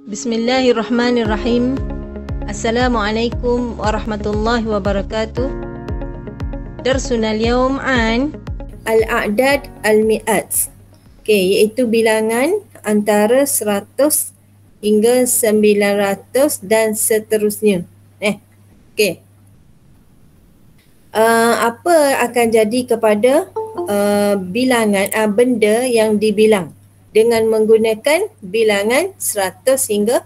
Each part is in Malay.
Bismillahirrahmanirrahim. Assalamualaikum warahmatullahi wabarakatuh. Darsuna al-yawm an al-a'dad al-mi'at. Okey, iaitu bilangan antara 100 hingga 900 dan seterusnya. Okey. Apa akan jadi kepada bilangan benda yang dibilang dengan menggunakan bilangan 100 hingga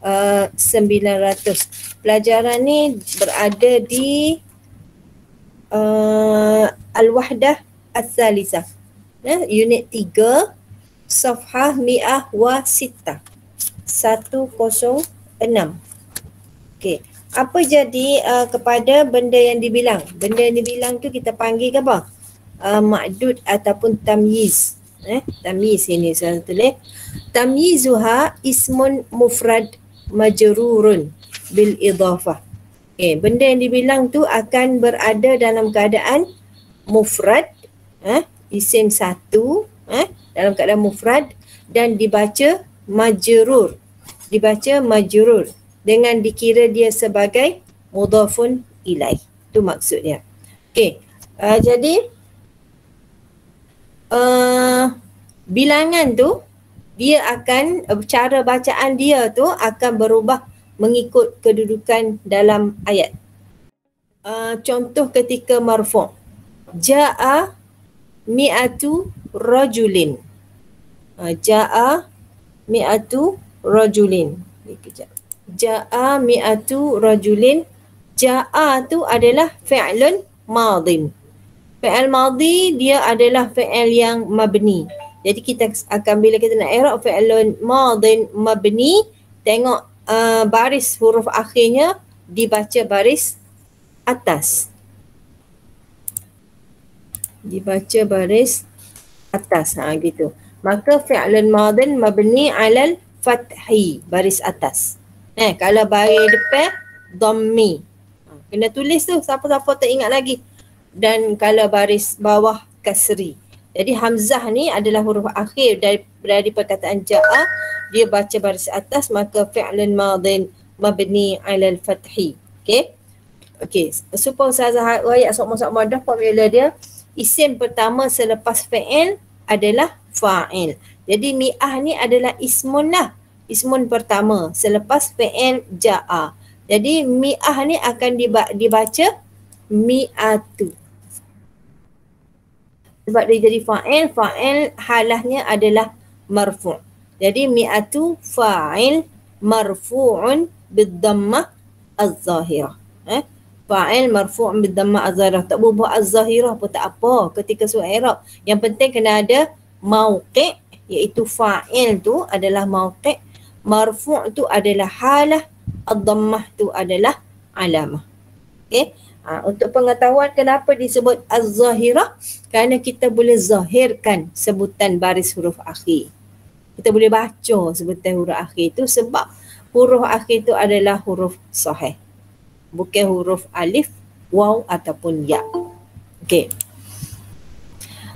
900. Pelajaran ni berada di Al-Wahdah Al-Thalisah, unit 3, Safhah Mi'ah wa Sittah 106. Okey, apa jadi kepada benda yang dibilang? Benda yang dibilang tu kita panggil ke apa? Ma'dud ataupun tamyiz. Tamyiz ini saya tulis. Tamyizuha ismun mufrad majrurun bil idhafah. Benda yang dibilang tu akan berada dalam keadaan mufrad, isim satu, dalam keadaan mufrad dan dibaca majrur. Dibaca majrur dengan dikira dia sebagai mudhafun ilaih. Itu maksudnya. Okey. Jadi bilangan tu dia akan, cara bacaan dia tu akan berubah mengikut kedudukan dalam ayat. Contoh ketika marfu', ja'a mi'atu rajulin. Ja'a mi'atu rajulin. Ja'a mi'atu rajulin. Ja'a tu adalah fi'lun madin. Fi'il madhi dia adalah fi'il yang mabni. Jadi kita akan, bila kita nak i'rab fi'lun madin mabni, tengok baris huruf akhirnya dibaca baris atas. Dibaca baris atas, gitu. Maka fi'lun madin mabni 'alal fathi, baris atas. Kalau baris depan dhammi. Kena tulis tu, siapa-siapa tak ingat lagi. Dan kalau baris bawah kasri. Jadi hamzah ni adalah huruf akhir dari perkataan ja'a, dia baca baris atas, maka fi'lun madin mabni 'alal fathi. Okey, supaya Ustazah ayat sokmo-sokmo dah apabila dia isim pertama selepas fi'il adalah fa'il. Jadi mi'ah ni adalah ismun lah. Ismun pertama selepas fi'il ja'a. Jadi mi'ah ni akan dibaca mi'atu. Sebab dia jadi fa'il halahnya adalah marfu'. Jadi mi'atu fa'il marfu'un bid-dhammah az-zahirah. Fa'il marfu'un bid-dhammah az-zahirah. Tak berubah az-zahirah pun tak apa ketika surah i'rab. Yang penting kena ada mauqi', iaitu fa'il tu adalah mauqi', marfu' tu adalah halah, ad-dhammah tu adalah alamah. Untuk pengetahuan kenapa disebut az-zahirah, kerana kita boleh zahirkan sebutan baris huruf akhir. Kita boleh baca sebutan huruf akhir itu sebab huruf akhir itu adalah huruf sahih. Bukan huruf alif, waw ataupun ya. Okey.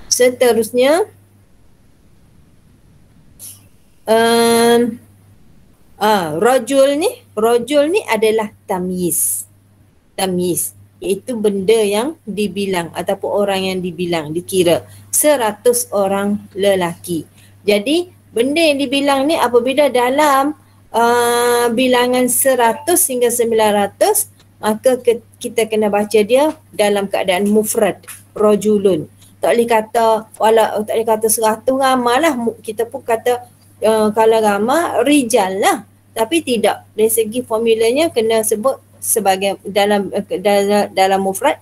Seterusnya rajul ni adalah tamyiz. Tamyiz iaitu benda yang dibilang ataupun orang yang dibilang, dikira 100 orang lelaki. Jadi benda yang dibilang ni apabila dalam bilangan 100 hingga 900, maka kita kena baca dia dalam keadaan mufrad, rajulun. Tak boleh kata tak boleh kata 100 ramai lah. Kita pun kata kalau ramai rijal lah. Tapi tidak, dari segi formulanya kena sebut sebagai dalam mufrad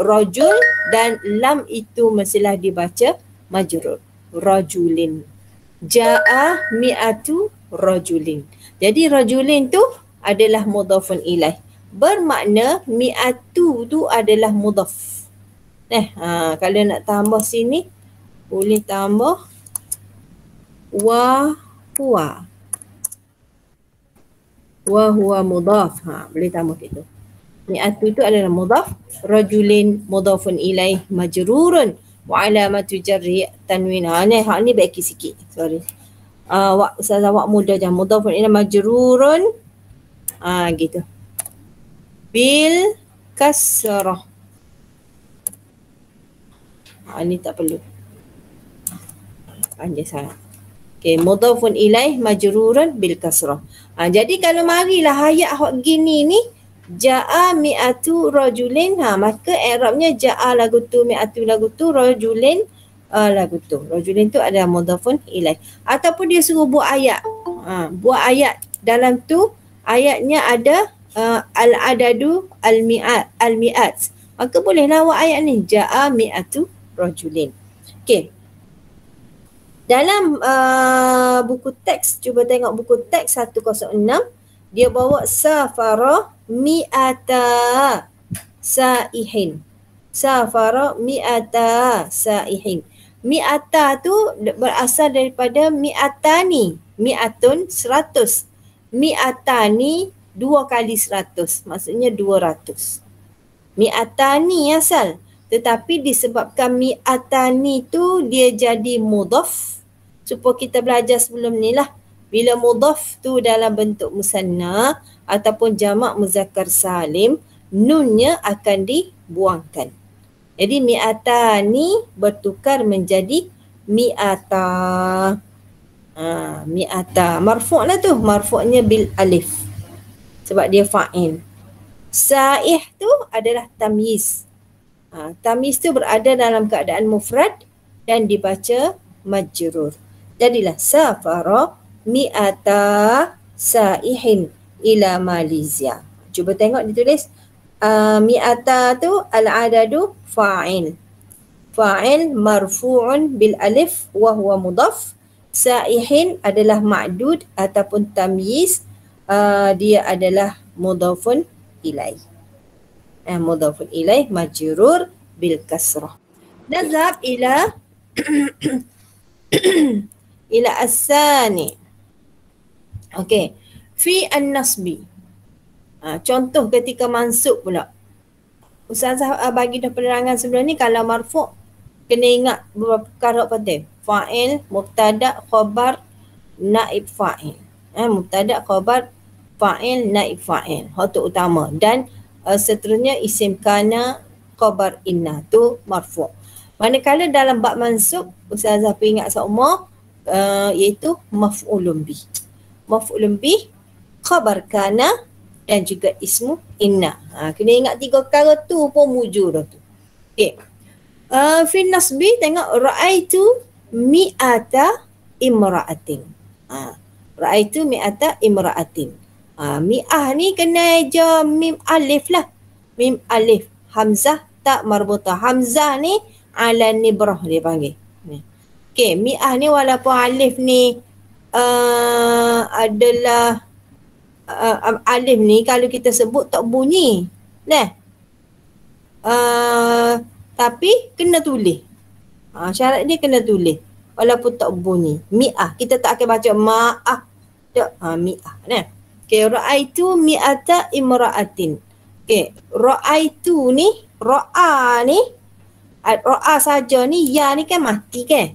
rajul, dan lam itu mestilah dibaca majrur, rajulin. Ja'a mi'atu rajulin. Jadi rajulin tu adalah mudhafun ilaih. Bermakna mi'atu tu adalah mudhaf. Kalau nak tambah sini boleh tambah wa huwa. Wa huwa mudhaf. Boleh tambah gitu. Mi'atu itu adalah mudhaf, rajulin mudhafun ilaih majrurun wa alamatu jarri tanwin. Ni baiki sikit. Sorry. Ustazah awak mudah je. Mudhafun ilaih majrurun. Gitu. Bil kasrah. Ni tak perlu. Panjang sangat. Okay, mudhafun ilaih majrurun bil kasrah. Jadi kalau marilah ayat hak gini ni, ja'a mi'atu rajulin, maka i'rabnya ja'a lagu tu, mi'atu lagu tu, rajulin lagu tu. Rajulin tu adalah mudhafun ilaih. Ataupun dia suruh buat ayat. Buat ayat. Dalam tu ayatnya ada al-adadu al-mi'at. Maka bolehlah buat ayat ni, ja'a mi'atu rajulin. Okey. Dalam buku teks, cuba tengok buku teks 106, dia bawa safara mi'ata sa'ihin. Safara mi'ata sa'ihin. Mi'ata tu berasal daripada mi'atani. Mi'atun 100. Mi'atani 2 kali 100. Maksudnya 200. Mi'atani asal. Tetapi disebabkan mi'atani tu dia jadi mudhaf. Supaya kita belajar sebelum ni lah. Bila mudhaf tu dalam bentuk musanna ataupun jamak muzakkar salim, nunnya akan dibuangkan. Jadi mi'atani bertukar menjadi mi'ata. Mi'ata. Marfu' lah tu. Marfu'nya bil alif. Sebab dia fa'il. Sa'ih tu adalah tamyiz. Tamyiz tu berada dalam keadaan mufrad dan dibaca majrur. Jadilah safara mi'ata sa'ihin ila Malaysia. Cuba tengok ditulis. Mi'ata tu al-adadu fa'il. Fa'il marfu'un bil alif wa huwa mudhaf. Sa'ihin adalah ma'dud ataupun tamyiz. Dia adalah mudhafun ilaih. Mudhafun ilaih majrur bil kasrah. Nazab ila ila as-sani. Okey. Fi an-nasbi. Contoh ketika mansub pula. Ustazah bagi dah penerangan sebelum ni, kalau marfu' kena ingat beberapa perkara penting. Fa'il, mubtada', khabar, naib fa'il. Mubtada', khabar, fa'il, naib fa'il. Hak tu utama. Dan seterusnya isim kana, khabar inna tu marfu'. Manakala dalam bab mansub, Ustazah peringat seumur, iaitu maf'ulun bih. Maf'ulun bih, khabar kana dan juga ismu inna. Kena ingat 3 perkara tu pun mujur dah tu. Okay. Fi nasbi tengok ra'aitu mi'ata imra'atin. Ra'aitu mi'ata imra'atin. Mi'ah ni kena eja mim alif lah. Mim alif. Hamzah tak marbutah. Hamzah ni ala nibrah dia panggil. Okay, mi'ah ni walaupun alif ni adalah alif ni kalau kita sebut tak bunyi. Tapi kena tulis. Syarat dia kena tulis. Walaupun tak bunyi. Mi'ah. Kita tak akan baca ma'ah. Tak. Mi'ah. Okay, ra'aitu mi'ata imra'atin. Okay, ra'aitu ni, ra'a ni, ra'a saja ni, ya ni kan mati kan?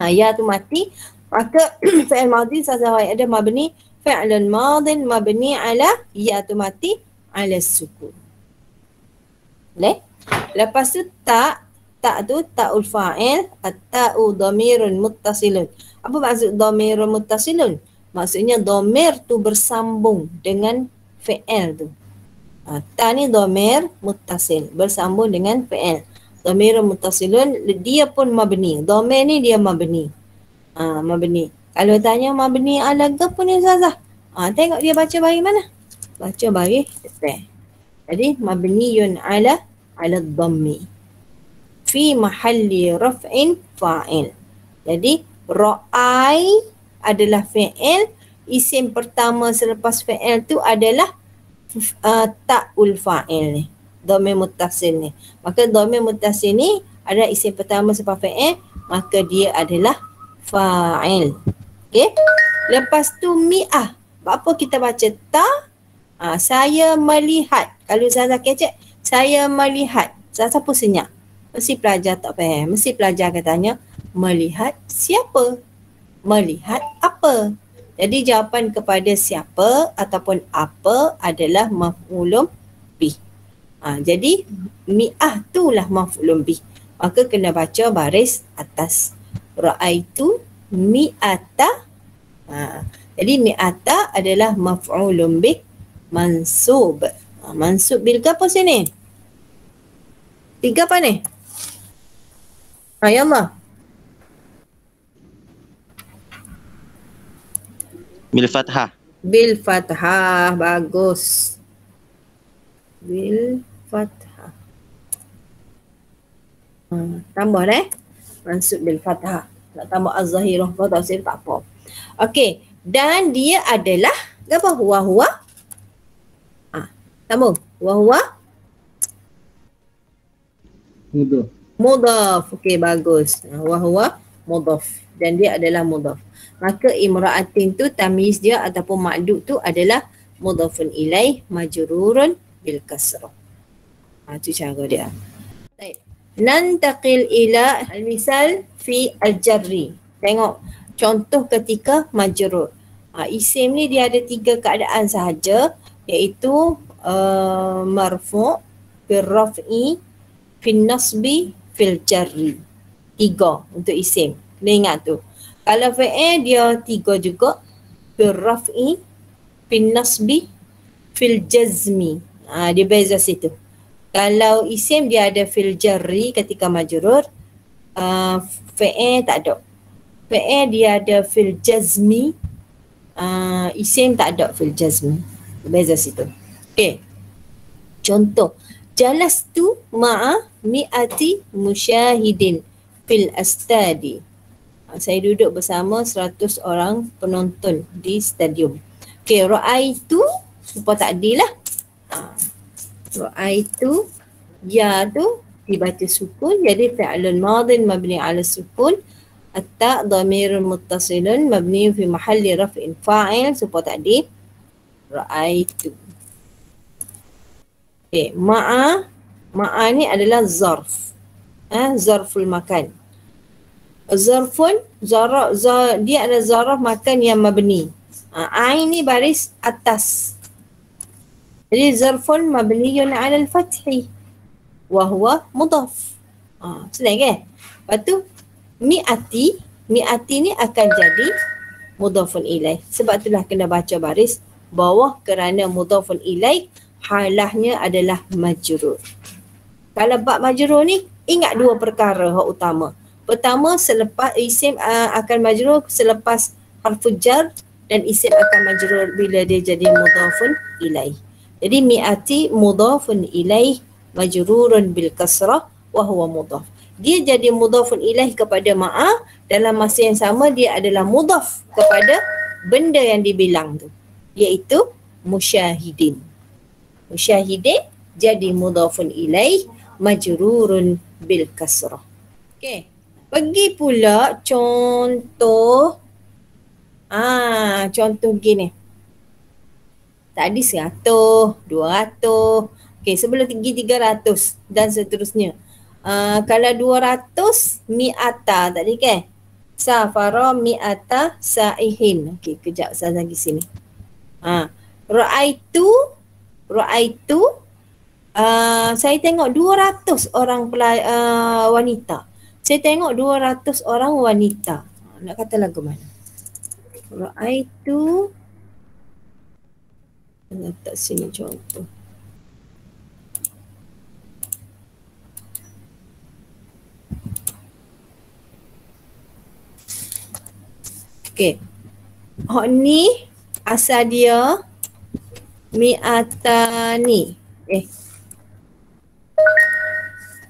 Ya tu mati. Maka fi'il madhi sazawai ada mabni, fi'lun madhin mabni ala, ya tu mati, ala sukun. Boleh? Lepas tu tak tu ta'ul fa'il, at-ta'u dhamirun muttasilun. Apa maksud dhamirun muttasilun? Maksudnya dhamir tu bersambung dengan fi'il tu. Ta ni dhamir muttasil, bersambung dengan fi'il. Dhamirun muttasilun, dia pun mabni. Dhamir ni dia mabni. Mabni. Kalau tanya mabni ala apa ni Ustazah? Tengok dia baca bagi mana? Baca bagi depan. Jadi mabniyun ala dhammi. Fi mahalli raf'in fa'il. Jadi ra'ai adalah fi'il. Isim pertama selepas fi'il tu adalah ta'ul fa'il ni. Dhamir muttasil ni. Maka dhamir muttasil ni adalah isim pertama selepas fi'il. Maka dia adalah fa'il. Okay. Lepas tu mi'ah. Apa kita baca ta? Saya melihat. Kalau Ustazah kecek, saya melihat. Ustazah pun senyap. Mesti pelajar tak faham. Mesti pelajar akan tanya, melihat siapa? melihat apa. Jadi jawapan kepada siapa ataupun apa adalah maf'ulun bih. Jadi mi'ah itulah maf'ulun bih. Maka kena baca baris atas. Ra'aitu mi'ata. Jadi mi'ata adalah maf'ulun bih mansub. Mansub bil ke apa sini? Tiga apa ni? Ya Allah. Bil fathah. Bil fathah. Bagus. Bil fathah. Tambah mansub bil fathah. Nak tambah az-zahirah fathah tak apa. Okey. Dan dia adalah apa? Huwa. Tambah. Huwa. Mudhaf. Okey, bagus. Huwa mudhaf. Dan dia adalah mudhaf. Maka imra'atin tu tamyiz dia ataupun ma'dud tu adalah mudhafun ilaih majrurun bil kasrah. Itu cara dia. Baik. Nantaqil ila al-misal fi al-jarri. Tengok contoh ketika majrur. Isim ni dia ada 3 keadaan sahaja, iaitu marfu', bil raf'i, fil nasbi, fil jarri. 3 untuk isim. Kena ingat tu. Kalau fi'il dia 3 juga, bil raf'i, fil nasbi, fil jazmi. Dia beza situ. Kalau isim dia ada fil jarri ketika majrur, fi'il tak ada. Fi'il dia ada fil jazmi, isim tak ada fil jazmi. Beza situ. Okey. Contoh, jalastu ma'a mi'ati musyahidin fil astadi. Saya duduk bersama 100 orang penonton di stadium. Okey, ra'aitu supaya takdir lah. Ra'aitu, ya tu dibaca sukun, jadi fi'lun madin mabni ala sukun, at-ta' dhamirun muttasilun mabni fi mahalli raf'in fa'il supaya takdir ra'aitu. Okey, ma'a ni adalah zarf. Zarful makan. Zarfun, dia ada zarf makan yang mabni. Ain ni baris atas. Jadi zarfun mabniyun ala al-fathi wa huwa mudhaf. Senang kan? Lepas tu mi'ati ni akan jadi mudhafun ilaih. Sebab itulah kena baca baris bawah kerana mudhafun ilaih halahnya adalah majrur. Kalau bab majrur ni ingat 2 perkara yang utama. Pertama, selepas isim akan majrur selepas harful jar, dan isim akan majrur bila dia jadi mudhafun ilaih. Jadi mi'ati mudhafun ilaih majrurun bil kasrah wa huwa mudhaf. Dia jadi mudhafun ilaih kepada ma'a, dalam masa yang sama dia adalah mudhaf kepada benda yang dibilang tu, iaitu musyahidin. Musyahidin jadi mudhafun ilaih majrurun bil kasrah. Okey. Pergi pula contoh. Contoh gini. Tadi 100, 200. Okey, sebelum tinggi 300 dan seterusnya. Kalau 200 mi'ata tadi kan? Safara mi'ata sa'ihin. Okey, kejap saya lagi sini. Ra'aitu saya tengok 200 orang wanita. Saya tengok 200 orang wanita. Nak kata lagu mana? Ra'aitu. Letak sini contoh. Okey. Ni asal dia mi'atani.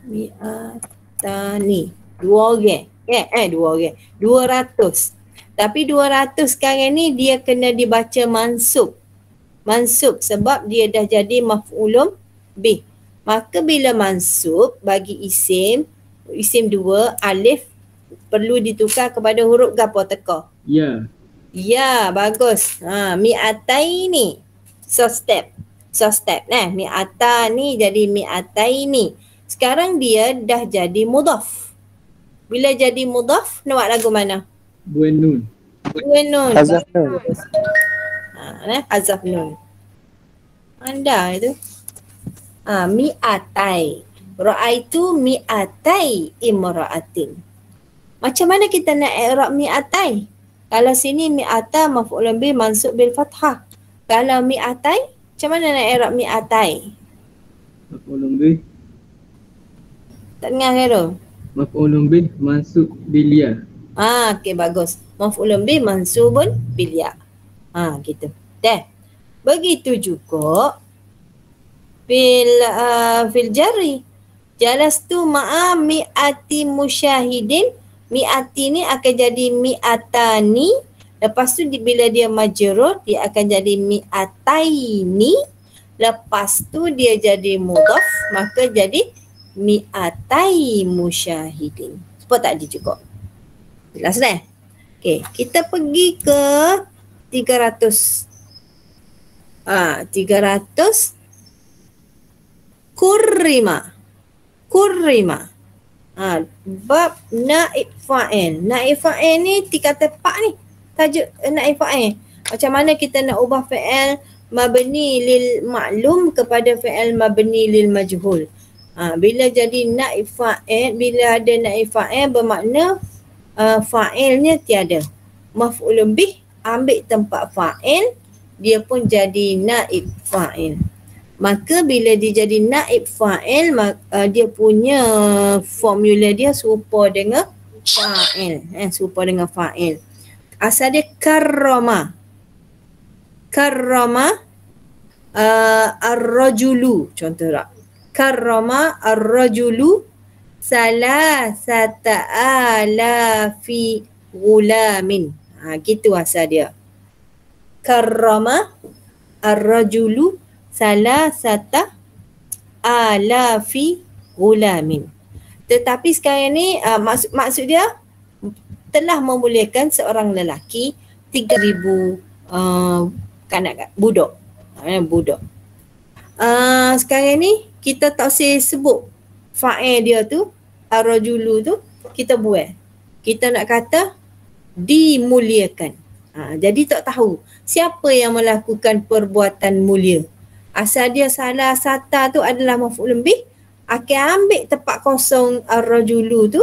Mi'atani. 2 orang. 2 orang. 200. Tapi 200 sekarang ni dia kena dibaca mansub. Mansub sebab dia dah jadi maf'ulun bih. Maka bila mansub bagi isim 2, alif perlu ditukar kepada huruf gapo teka? Ya. Ya, bagus. Mi'ataini. So step nah. Mi'atani jadi mi'ataini. Sekarang dia dah jadi mudhaf. Bila jadi mudhaf, nak buat lagu mana? Buat nun. Dua nun. Hazaf nun. Hazaf nun. Anda itu. Mi'atai. Ra'aitu mi'atai imra'atin. Macam mana kita nak i'rab mi'atai? Kalau sini mi'ata maf'ulun bih mansub bil fathah. Kalau mi'atai, macam mana nak i'rab mi'atai? Maf'ulun bih. Tak dengar ke tu? Maf'ulun bih mansub bil ya. Okey, bagus. Maf'ulun bih mansubun bil ya. Gitu. Dah. Begitu juga fil jari. Jalastu ma'a mi'ati musyahidin. Mi'ati ni akan jadi mi'atani. Lepas tu bila dia majrur, dia akan jadi mi'ataini. Lepas tu dia jadi mudhaf, maka jadi mi'atai musyahidin. Sebab tak ada cukup. Jelas dah? Okey, kita pergi ke 300. 300 kurrima. Bab naib fa'il. Naib fa'il ni tiga tepak ni. Tajuk naib fa'il. Macam mana kita nak ubah fi'il mabni lil ma'lum kepada fi'il mabni lil majhul. Bila jadi naib fa'il, bila ada naib fa'il bermakna fa'ilnya tiada. Maf'ulun bih ambil tempat fa'il, dia pun jadi naib fa'il. Maka bila dia jadi naib fa'il, dia punya formula dia serupa dengan fa'il. Serupa dengan fa'il. Asal dia karrama. Karrama ar-rajulu. Contoh tak? Karrama ar-rajulu salasata alafi gulamin. Gitu asal dia. Karrama ar-rajulu salasata alafi gulamin. Tetapi sekarang ni maksud dia telah memuliakan seorang lelaki 3,000 kanak budak. Budak. Sekarang ni kita tak usah sebut fa'il dia tu, ar-rajulu tu, kita buat. Kita nak kata dimuliakan. Jadi tak tahu siapa yang melakukan perbuatan mulia. Asal dia salah sata tu adalah maf'ulun bih, akan ambil tempat kosong ar-rajulu tu,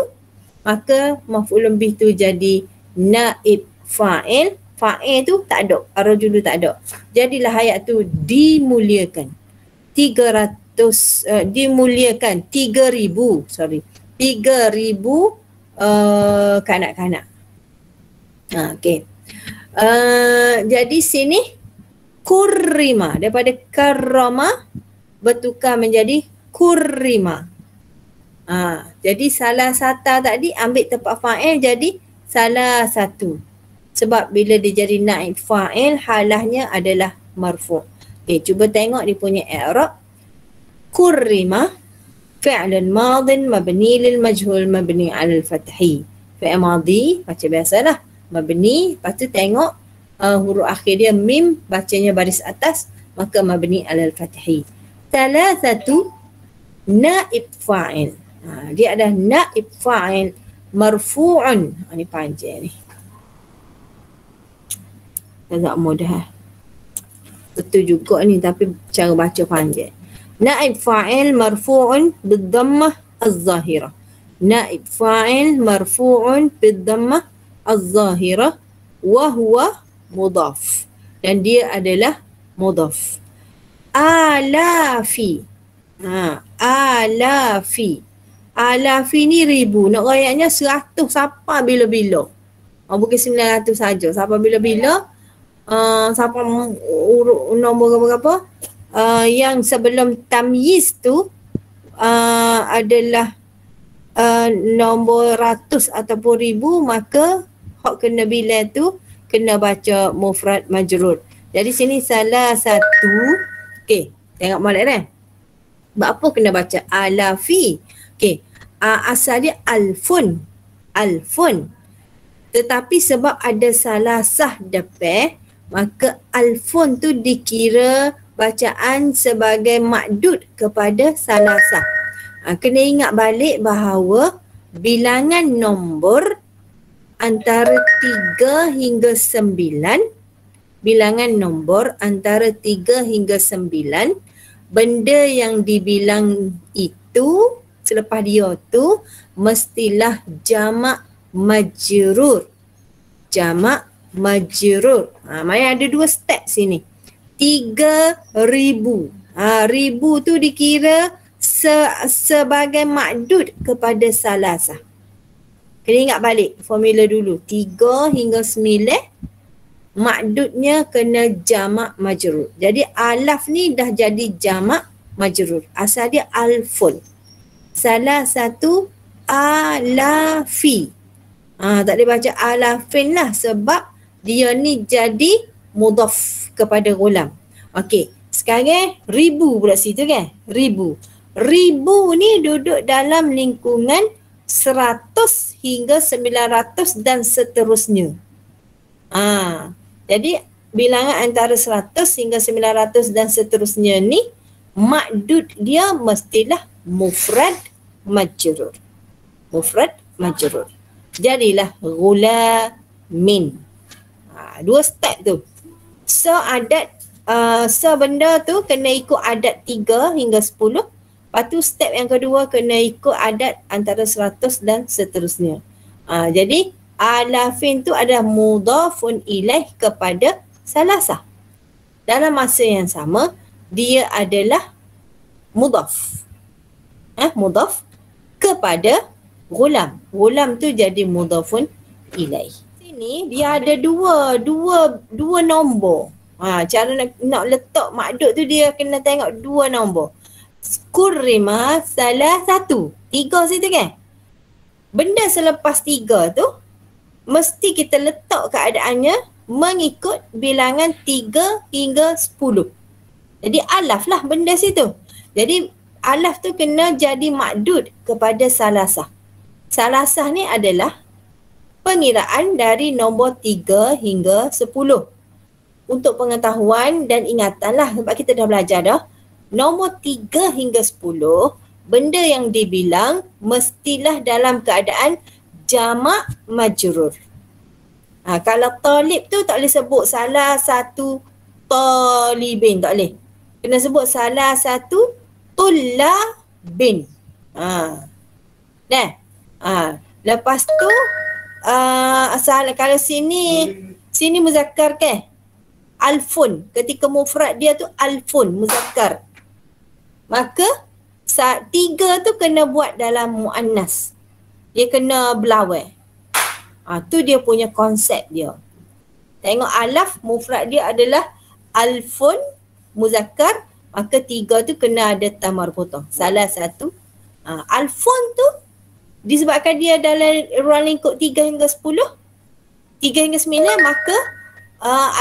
maka maf'ulun bih tu jadi naib fa'il. Fa'il tu tak ada, ar-rajulu tak ada. Jadilah ayat tu dimuliakan. 3,000 kanak-kanak. Okey. Jadi sini kurrima, daripada karrama bertukar menjadi kurrima. Jadi salah sata tadi ambil tempat fa'il jadi salah satu. Sebab bila dia jadi naib fa'il, halahnya adalah marfu'. Okay, cuba tengok dia punya i'rab. Kurrima fi'lun madin mabni lil majhul mabni 'ala al-fathi. Fi'il madhi baca biasalah, mabni, lepas tu tengok huruf akhir dia mim, bacanya baris atas, maka mabni 'ala al-fathi. Thalathatu naib fa'il. Dia ada naib fa'il marfu'un. Ni panjang ni. Tak mudah. Betul juga ni tapi cara baca panjang. Naib fa'il marfu'un bid-dhammah az-zahirah. Naib fa'il marfu'un bid-dhammah az-zahirah wa huwa mudhaf. Dan dia adalah mudhaf. Alafi. Alafi. Alafi ni ribu. Nak rayaknya 100 sampai bila-bila. Bukan 900 saja. Sampai bila-bila. Sampai nombor berapa? Yang sebelum tamyiz tu adalah nombor ratus ataupun ribu, maka hak kena bila tu kena baca mufrad majrur. Jadi sini salah satu. Okey, tengok molek kan? Sebab apa kena baca alafi? Okey, asal dia alfun. Alfun. Tetapi sebab ada salah sah depan, maka alfun tu dikira bacaan sebagai makdud kepada salah sah. Kena ingat balik bahawa bilangan nombor antara 3 hingga 9, bilangan nombor antara 3 hingga 9, benda yang dibilang itu selepas dia tu mestilah jamak majrur. Jamak majrur. Maknanya ada 2 step sini. 3,000. Ribu tu dikira sebagai makdud kepada salasah. Kena ingat balik formula dulu. 3 hingga 9 makdudnya kena jamak majrur. Jadi alaf ni dah jadi jamak majrur. Asal dia alfun. Salah satu alafi. Tak boleh baca alafin lah sebab dia ni jadi mudhaf kepada ghulam. Okey, sekarang ribu pula situ kan? Ribu. Ribu ni duduk dalam lingkungan 100 hingga 900 dan seterusnya. Jadi bilangan antara 100 hingga 900 dan seterusnya ni makdud dia mestilah mufrad majrur. Mufrad majrur. Jadilah ghulamin. 2 step tu. So adat benda tu kena ikut adat 3 hingga 10. Lepas tu step yang kedua kena ikut adat antara 100 dan seterusnya. Jadi alafin tu adalah mudhafun ilaih kepada salasah. Dalam masa yang sama dia adalah mudhaf. Mudhaf kepada ghulam. Ghulam tu jadi mudhafun ilaih. Sini dia ada dua nombor. Cara nak letak makdud tu dia kena tengok 2 nombor. Kurrima salah satu. 3 situ kan? Benda selepas 3 tu mesti kita letak keadaannya mengikut bilangan 3 hingga 10. Jadi alaf lah benda situ. Jadi alaf tu kena jadi makdud kepada salasah. Salasah ni adalah pengiraan dari nombor 3 hingga 10. Untuk pengetahuan dan ingatanlah sebab kita dah belajar dah. Nombor 3 hingga 10, benda yang dibilang mestilah dalam keadaan jamak majrur. Kalau talib tu tak boleh sebut salah satu talibin, tak boleh. Kena sebut salah satu tullabin. Lepas tu kalau sini muzakkar ke? Alfun. Ketika mufrad dia tu alfun muzakkar. Maka 3 tu kena buat dalam muannas. Dia kena belawai. Tu dia punya konsep dia. Tengok alaf mufrad dia adalah alfun muzakkar, maka 3 tu kena ada ta marbutah. Salah satu. Alfun tu disebabkan dia dalam ruang lingkup 3 hingga 10, 3 hingga 9, maka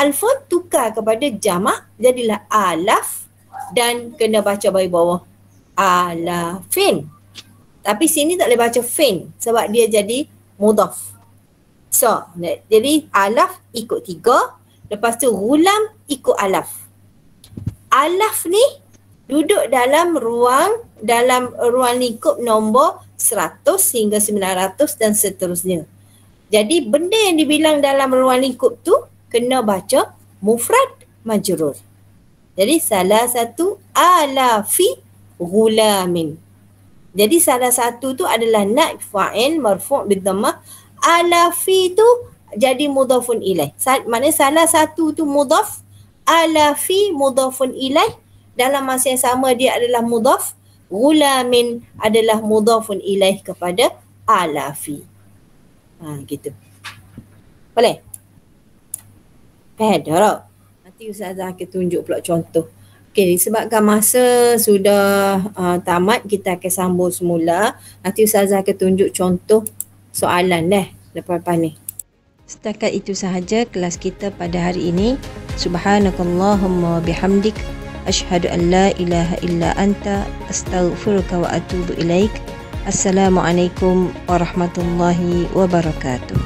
alfun tukar kepada jamak, jadilah alaf dan kena baca bawah bawah alafin. Tapi sini tak boleh baca fin sebab dia jadi mudhaf. So, jadi alaf ikut 3, lepas tu ghulam ikut alaf. Alaf ni duduk dalam ruang lingkup nombor 100 hingga 900 dan seterusnya. Jadi benda yang dibilang dalam ruang lingkup tu kena baca mufrad majrur. Jadi salah satu alafi ghulamin. Jadi salah satu tu adalah naib fa'il marfu' bidhammah. Alafi tu jadi mudhafun ilaih. Maknanya salah satu tu mudhaf, alafi mudhafun ilaih. Dalam masa yang sama dia adalah mudhaf. Ghulamin adalah mudhafun ilaih kepada alafi. Gitu. Boleh? Dah. Nanti Ustazah akan tunjuk pula contoh. Okey, disebabkan masa sudah tamat, kita akan sambung semula. Nanti Ustazah akan tunjuk contoh soalan lepas ni. Setakat itu sahaja kelas kita pada hari ini. Subhanakallahumma bihamdik. Ashhadu an la ilaha illa anta. Astaghfiruka wa atubu ilaik. Assalamualaikum warahmatullahi wabarakatuh.